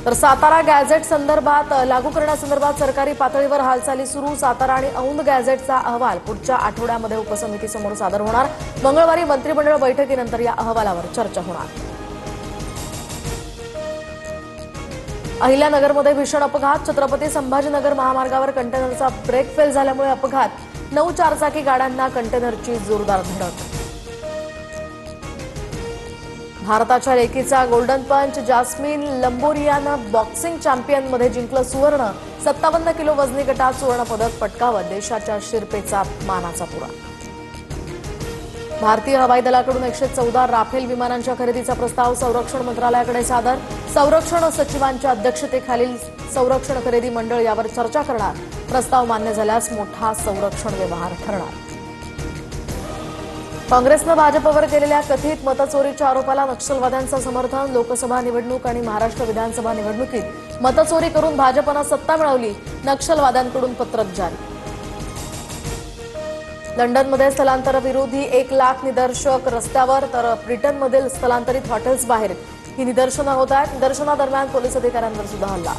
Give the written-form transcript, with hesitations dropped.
तर सातारा गॅझेट संदर्भात लागू करण्यासंदर्भात सरकारी पातळीवर हालचाली सुरू। सातारा आणि औंध गॅझेटचा अहवाल पुढच्या आठवड्यामध्ये उपसमितीसमोर सादर होणार। मंगळवारी मंत्रिमंडळ बैठकीनंतर या अहवालावर चर्चा होणार। अहिल्यानगरमध्ये भीषण अपघात। छत्रपती संभाजीनगर महामार्गावर कंटेनरचा ब्रेक फेल झाल्यामुळे अपघात। 9 चारचाकी गाड्यांना कंटेनरची जोरदार धडक। भारताच्या लेकीचा गोल्डन पंच। जास्मिन लंबोरियानं बॉक्सिंग चॅम्पियनमध्ये जिंकलं सुवर्ण। 57 किलो वजनी गटात सुवर्ण पदक पटकावत देशाच्या शिरपेचा मानाचा पुरा। भारतीय हवाई दलाकडून 114 राफेल विमानांच्या खरेदीचा प्रस्ताव संरक्षण मंत्रालयाकडे सादर। संरक्षण सचिवांच्या अध्यक्षतेखालील संरक्षण खरेदी मंडळ यावर चर्चा करणार। प्रस्ताव मान्य झाल्यास मोठा संरक्षण व्यवहार ठरणार। काँग्रेसनं भाजपवर केलेल्या कथित मतचोरीच्या आरोपाला नक्षलवाद्यांचं समर्थन। लोकसभा निवडणूक आणि महाराष्ट्र विधानसभा निवडणुकीत मतचोरी करून भाजपनं सत्ता मिळवली। नक्षलवाद्यांकडून पत्रक जारी। लंडनमध्ये स्थलांतर विरोधी 1 लाख निदर्शक रस्त्यावर, तर ब्रिटनमधील स्थलांतरित हॉटेल्स बाहेर ही निदर्शनं होत आहेत। निदर्शनादरम्यान पोलीस अधिकाऱ्यांवर सुद्धा हल्ला।